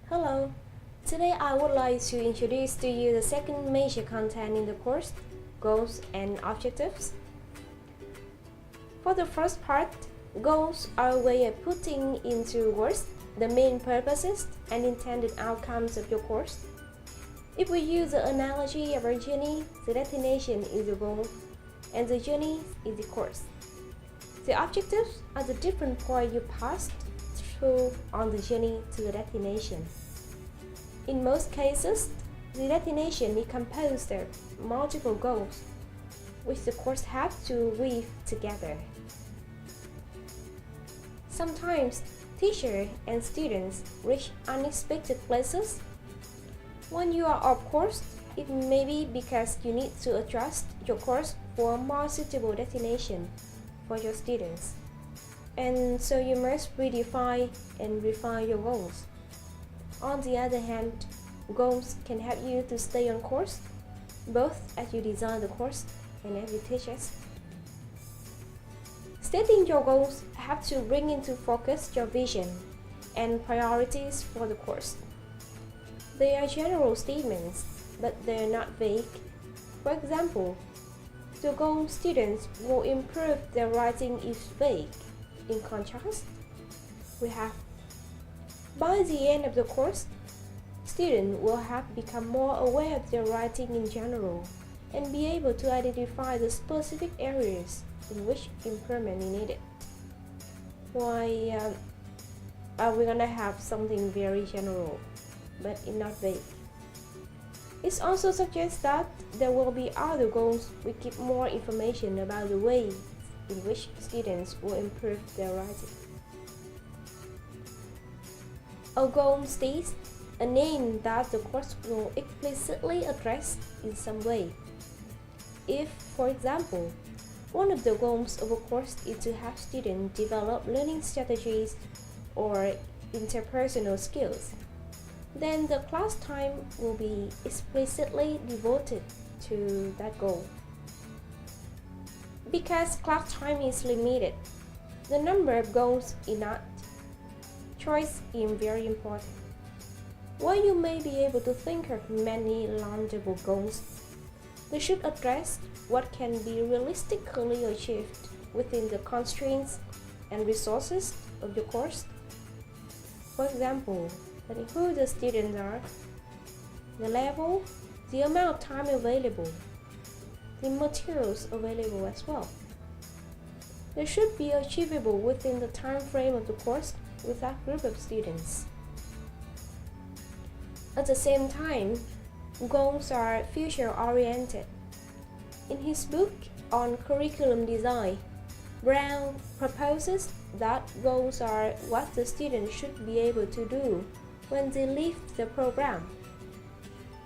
Hello, today I would like to introduce to you the second major content in the course, goals and objectives. For the first part, goals are a way of putting into words the main purposes and intended outcomes of your course. If we use the analogy of a journey, the destination is the goal and the journey is the course. The objectives are the different points you passed through on the journey to the destination. In most cases, the destination is composed of multiple goals, which the course has to weave together. Sometimes, teachers and students reach unexpected places. When you are off course, it may be because you need to adjust your course for a more suitable destination for your students. And so you must redefine and refine your goals. On the other hand, goals can help you to stay on course, both as you design the course and as you teach it. Stating your goals have to bring into focus your vision and priorities for the course. They are general statements, but they are not vague. For example, the goal students will improve their writing is vague. In contrast, we have by the end of the course, students will have become more aware of their writing in general and be able to identify the specific areas in which improvement is needed. Why are we gonna have something very general, but it's not vague? It also suggests that there will be other goals which give more information about the ways in which students will improve their writing. A goal states a name that the course will explicitly address in some way. If, for example, one of the goals of a course is to have students develop learning strategies or interpersonal skills, then the class time will be explicitly devoted to that goal. Because class time is limited, the number of goals is not. Choice is very important. While you may be able to think of many laudable goals, they should address what can be realistically achieved within the constraints and resources of the course. For example, who the students are, the level, the amount of time available, the materials available as well. They should be achievable within the time frame of the course with that group of students. At the same time, goals are future-oriented. In his book on curriculum design, Brown proposes that goals are what the students should be able to do when they leave the program.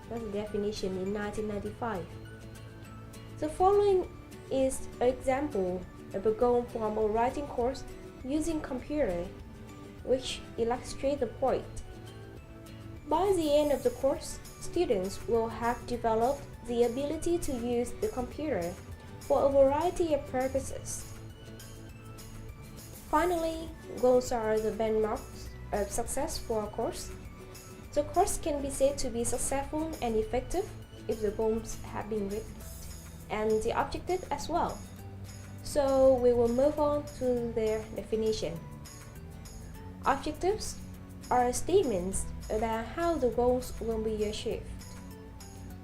That's the definition in 1995. The following is an example of a goal from a writing course using computer, which illustrates the point. By the end of the course, students will have developed the ability to use the computer for a variety of purposes. Finally, goals are the benchmarks of success for a course. The course can be said to be successful and effective if the goals have been reached, and the objective as well. So we will move on to their definition. Objectives are statements about how the goals will be achieved.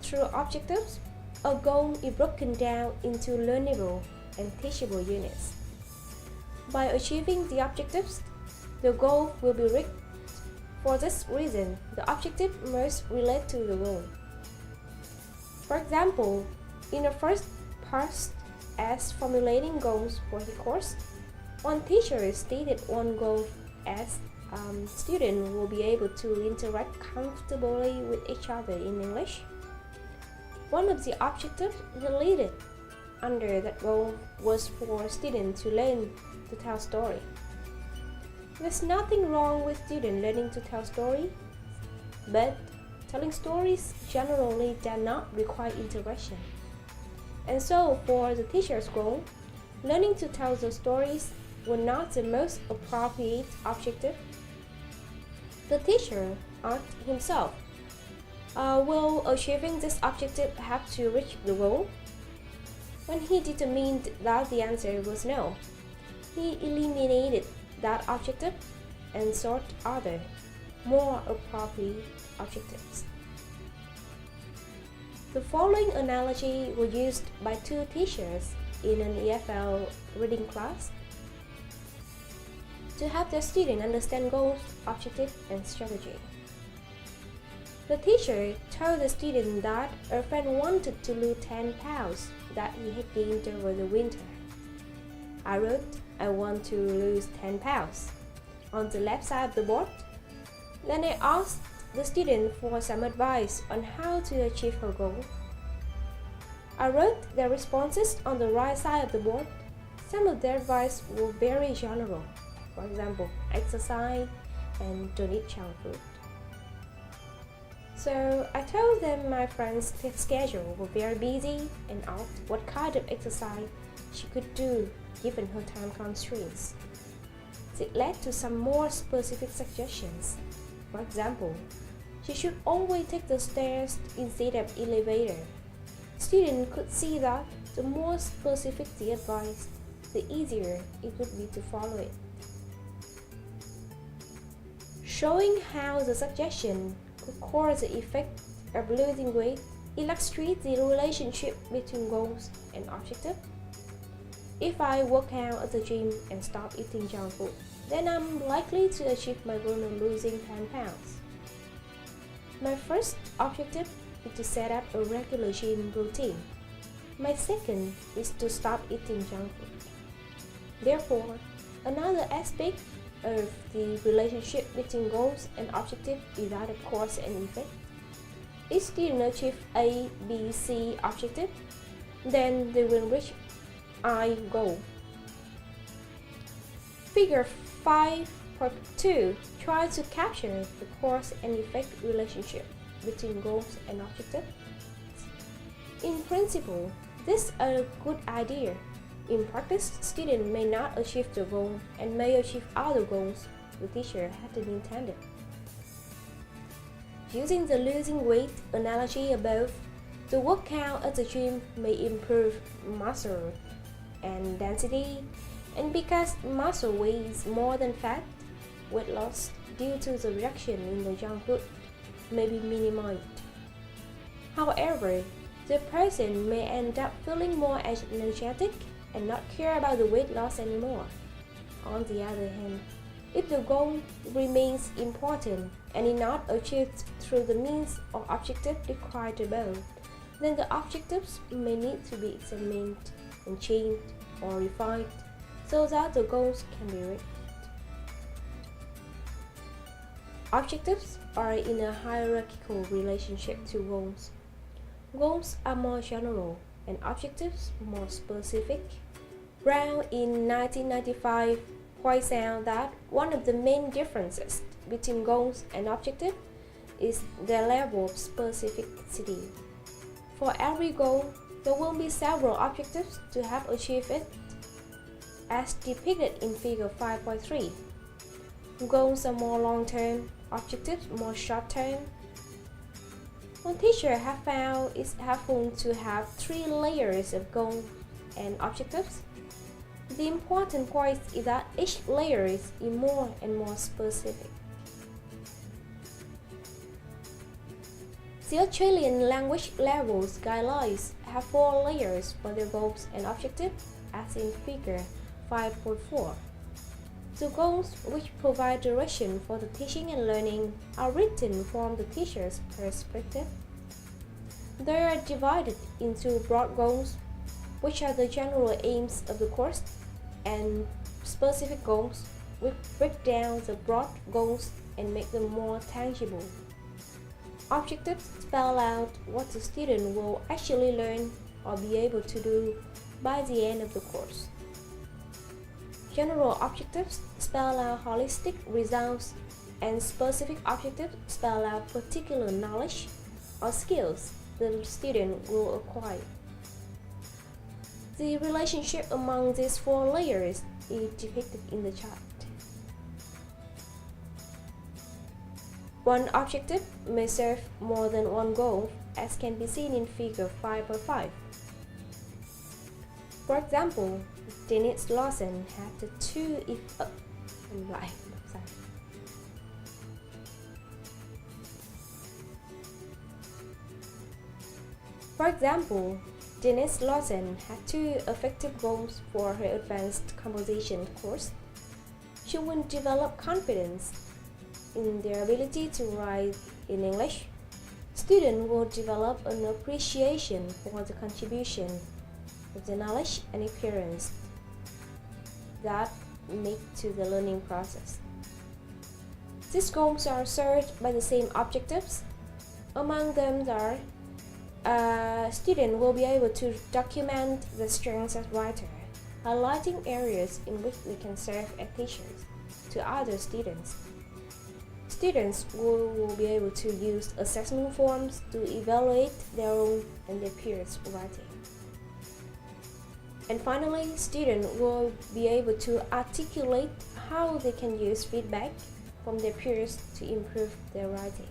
Through objectives, a goal is broken down into learnable and teachable units. By achieving the objectives, the goal will be reached. For this reason, the objective must relate to the goal. For example, in the first part as formulating goals for the course, one teacher stated one goal as students will be able to interact comfortably with each other in English. One of the objectives related under that goal was for students to learn to tell stories. There's nothing wrong with students learning to tell stories, but telling stories generally does not require interaction. And so for the teacher's goal, learning to tell the stories were not the most appropriate objective. The teacher, asked himself, will achieving this objective have to reach the goal? When he determined that the answer was no, he eliminated that objective and sought other, more appropriate objectives. The following analogy was used by two teachers in an EFL reading class to help their students understand goals, objectives, and strategy. The teacher told the student that a friend wanted to lose 10 pounds that he had gained over the winter. I wrote, I want to lose 10 pounds on the left side of the board. Then I asked the student for some advice on how to achieve her goal. I wrote their responses on the right side of the board. Some of their advice were very general. For example, exercise and don't eat junk food. So I told them my friend's schedule was very busy and asked what kind of exercise she could do given her time constraints. It led to some more specific suggestions. For example, she should always take the stairs instead of elevator. Students could see that the more specific the advice, the easier it would be to follow it. Showing how the suggestion could cause the effect of losing weight illustrates the relationship between goals and objectives. If I work out at the gym and stop eating junk food, then I'm likely to achieve my goal of losing 10 pounds. My first objective is to set up a regular gym routine. My second is to stop eating junk food. Therefore, another aspect of the relationship between goals and objectives is that of cause and effect. If students achieve A, B, C objective, then they will reach I goal. Figure 5.2 tries to capture the cause and effect relationship between goals and objectives. In principle, this is a good idea. In practice, students may not achieve the goal and may achieve other goals the teacher hadn't intended. Using the losing weight analogy above, the workout at the gym may improve muscle and density, and because muscle weighs more than fat, weight loss due to the reduction in the junk food may be minimized. However, the person may end up feeling more energetic and not care about the weight loss anymore. On the other hand, if the goal remains important and is not achieved through the means or objective described above, then the objectives may need to be examined and changed or refined so that the goals can be reached. Objectives are in a hierarchical relationship to goals. Goals are more general and objectives more specific. Brown in 1995 points out that one of the main differences between goals and objectives is their level of specificity. For every goal, there will be several objectives to help achieve it, as depicted in Figure 5.3. Goals are more long-term, objectives more short-term. One teacher has found it helpful to have 3 layers of goals and objectives. The important point is that each layer is more and more specific. The Australian Language Levels Guidelines have 4 layers for their goals and objectives, as in Figure 5.4. The goals, which provide direction for the teaching and learning, are written from the teacher's perspective. They are divided into broad goals, which are the general aims of the course, and specific goals, which break down the broad goals and make them more tangible. Objectives spell out what the student will actually learn or be able to do by the end of the course. General objectives spell out holistic results, and specific objectives spell out particular knowledge or skills the student will acquire. The relationship among these 4 layers is depicted in the chart. One objective may serve more than one goal, as can be seen in figure 5.5. For example, Dennis Lawson had the two For example, Denise Lawson had two effective goals for her advanced composition course. She will develop confidence in their ability to write in English. Students will develop an appreciation for the contribution of the knowledge and experience that make to the learning process. These goals are served by the same objectives. Among them are student will be able to document the strengths as writer, highlighting areas in which we can serve as teachers to other students. Students will be able to use assessment forms to evaluate their own and their peers' writing. And finally, students will be able to articulate how they can use feedback from their peers to improve their writing.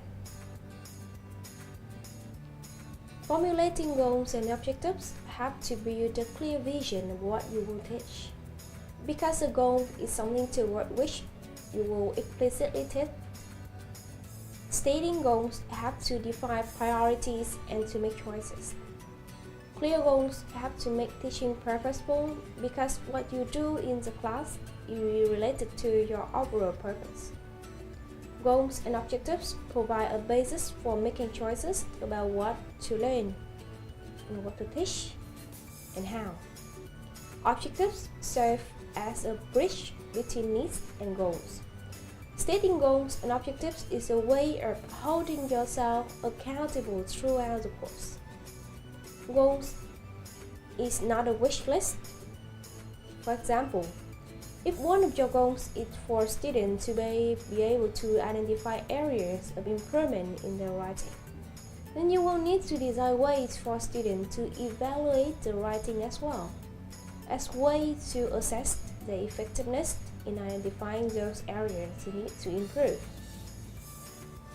Formulating goals and objectives have to build a clear vision of what you will teach. Because a goal is something toward which you will explicitly teach, stating goals have to define priorities and to make choices. Clear goals have to make teaching purposeful because what you do in the class is related to your overall purpose. Goals and objectives provide a basis for making choices about what to learn and what to teach and how. Objectives serve as a bridge between needs and goals. Stating goals and objectives is a way of holding yourself accountable throughout the course. Goals is not a wish list. For example, if one of your goals is for students to be able to identify areas of improvement in their writing, then you will need to design ways for students to evaluate the writing as well, as ways to assess the effectiveness in identifying those areas you need to improve.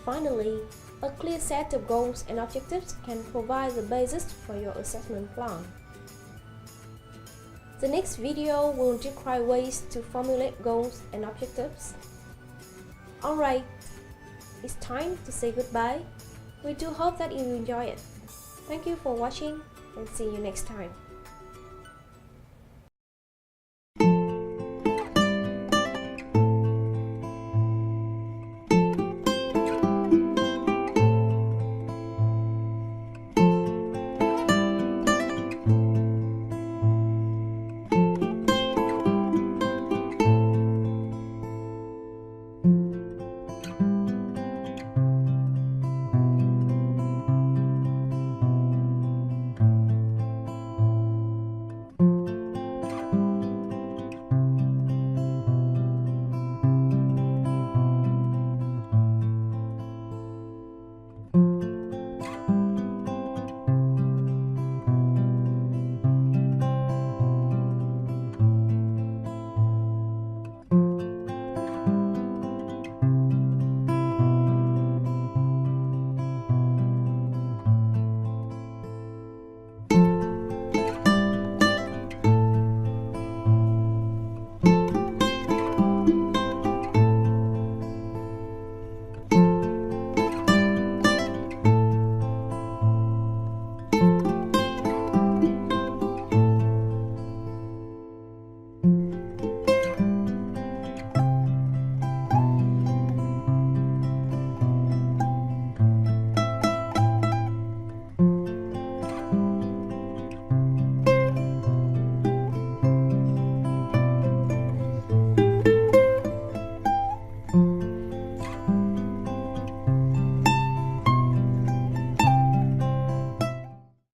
Finally, a clear set of goals and objectives can provide the basis for your assessment plan. The next video will describe ways to formulate goals and objectives. Alright, it's time to say goodbye. We do hope that you enjoy it. Thank you for watching and see you next time.